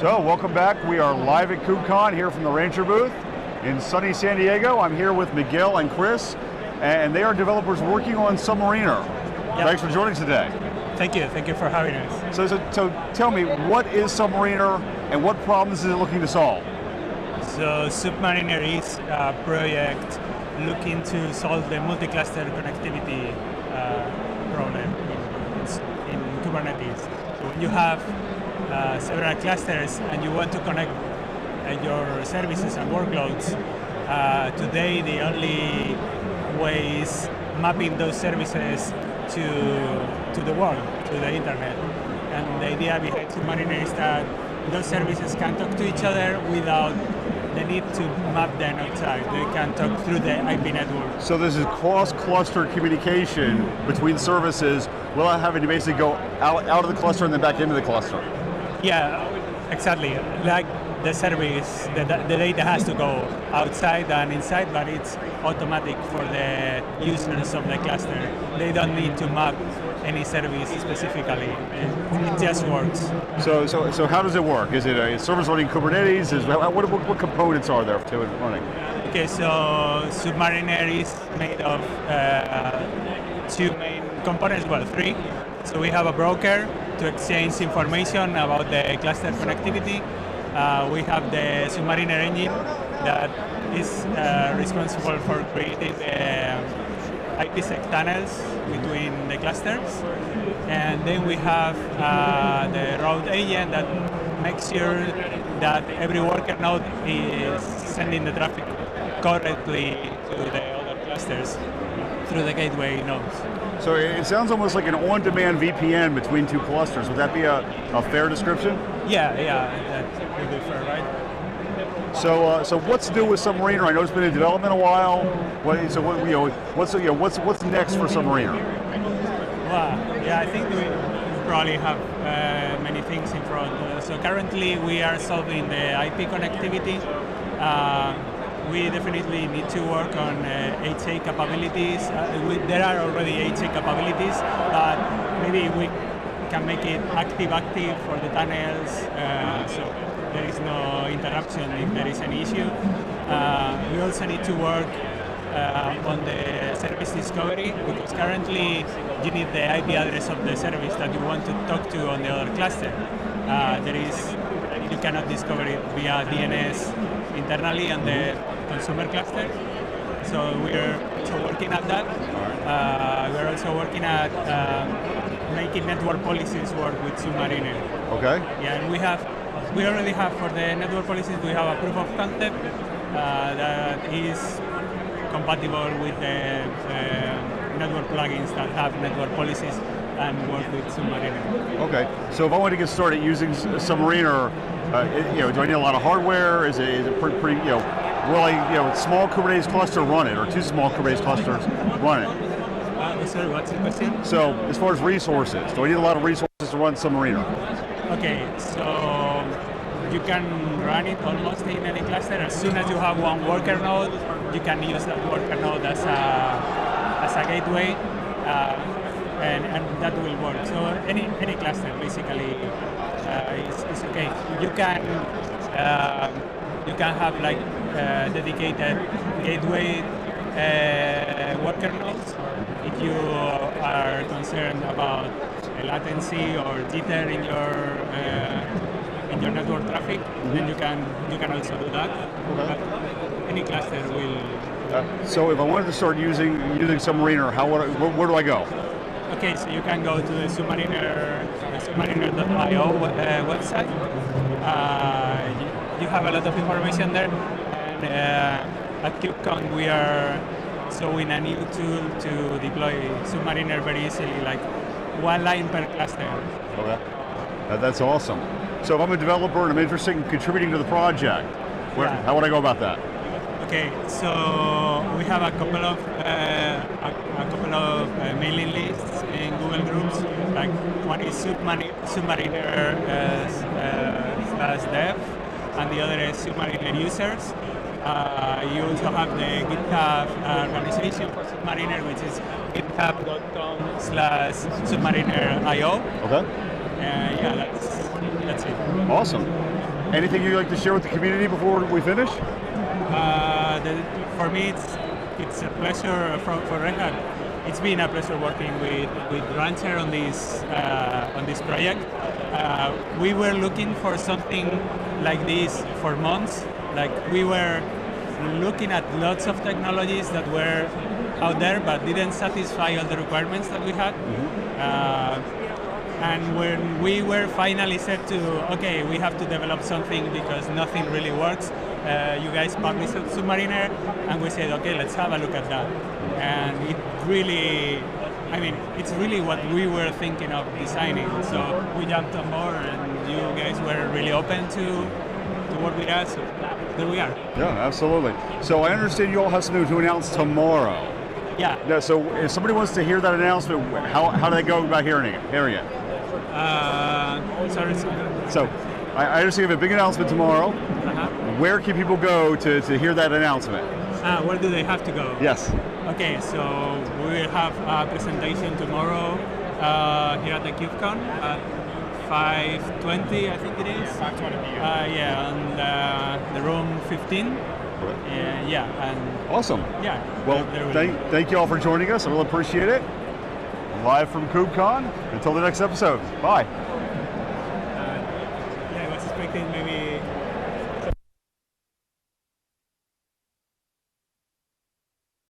So, welcome back. We are live at KubeCon here from the Rancher booth in sunny San Diego. I'm here with Miguel and Chris, and they are developers working on Submariner. Yep. Thanks for joining us today. Thank you for having us. So tell me, what is Submariner and what problems is it looking to solve? So Submariner is a project looking to solve the multi-cluster connectivity problem in Kubernetes. So when you have several clusters and you want to connect your services and workloads, today the only way is mapping those services to the world, to the internet. And the idea behind Submariner is that those services can talk to each other without the need to map them outside. They can talk through the IP network. So this is cross-cluster communication between services without having to basically go out of the cluster and then back into the cluster. Yeah, exactly. Like the service, the data has to go outside and inside, but it's automatic for the users of the cluster. They don't need to map any service specifically. It just works. So how does it work? Is it a service running Kubernetes? What components are there to it running? Okay, so Submariner is made of two main components, well, three. So we have a broker to exchange information about the cluster connectivity. We have the Submariner engine that is responsible for creating the IPsec tunnels between the clusters. And then we have the route agent that makes sure that every worker node is sending the traffic correctly to the other clusters through the gateway nodes. So it sounds almost like an on-demand VPN between two clusters. Would that be a fair description? Yeah, that would be fair, right? So what's new with Submariner? I know it's been in development a while. What's next for Submariner? Well, yeah, I think we probably have many things in front. So currently we are solving the IP connectivity. We definitely need to work on HA capabilities. There are already HA capabilities, but maybe we can make it active for the tunnels, so there is no interruption if there is any issue. We also need to work on the service discovery, because currently you need the IP address of the service that you want to talk to on the other cluster. You cannot discover it via DNS internally on the consumer cluster. So we're also working at that. We're also working at making network policies work with Submariner. Okay. Yeah, and we already have for the network policies, we have a proof of concept that is compatible with the network plugins that have network policies and work with Submariner. Okay, so if I want to get started using Submariner, do I need a lot of hardware? Is it pretty, will a small Kubernetes cluster run it, or two small Kubernetes clusters run it? Sorry, what's the question? So as far as resources, do I need a lot of resources to run Submariner? Okay, so you can run it almost in any cluster. As soon as you have one worker node, you can use that worker node as a gateway, and that will work. So any cluster basically is okay. You can have like dedicated gateway worker nodes if you are concerned about latency or jitter in your network traffic. Then you can also do that. Okay. But any cluster will. So if I wanted to start using Submariner, where do I go? Okay, so you can go to the Submariner.io website. You have a lot of information there. And at KubeCon we are showing a new tool to deploy Submariner very easily, like one line per cluster. Okay, that's awesome. So if I'm a developer and I'm interested in contributing to the project, how would I go about that? Okay, so we have a couple of mailing lists in Google Groups. Like one is Submariner /dev, and the other is Submariner users. You also have the GitHub organization for Submariner, which is github.com/submariner.io. Okay. Yeah, that's it. Awesome. Anything you'd like to share with the community before we finish? For me, it's a pleasure for Red Hat. It's been a pleasure working with Rancher on this project. We were looking for something like this for months. Like we were looking at lots of technologies that were out there, but didn't satisfy all the requirements that we had. And when we were finally said to, okay, we have to develop something because nothing really works, you guys published Submariner, and we said, okay, let's have a look at that. And it really, I mean, it's really what we were thinking of designing. So we jumped on board, and you guys were really open to work with us. So there we are. Yeah, absolutely. So I understand you all have something to announce tomorrow. Yeah. So if somebody wants to hear that announcement, how do they go about hearing it? Sorry. So I understand you have a big announcement tomorrow. Where can people go to hear that announcement? Where do they have to go? Yes. Okay, so we will have a presentation tomorrow here at the KubeCon at 5:20, I think it is. 5:20 p.m. Yeah, and the room 15. And awesome. Yeah. Well, thank you all for joining us. I really appreciate it. Live from KubeCon. Until the next episode. Bye. I was expecting maybe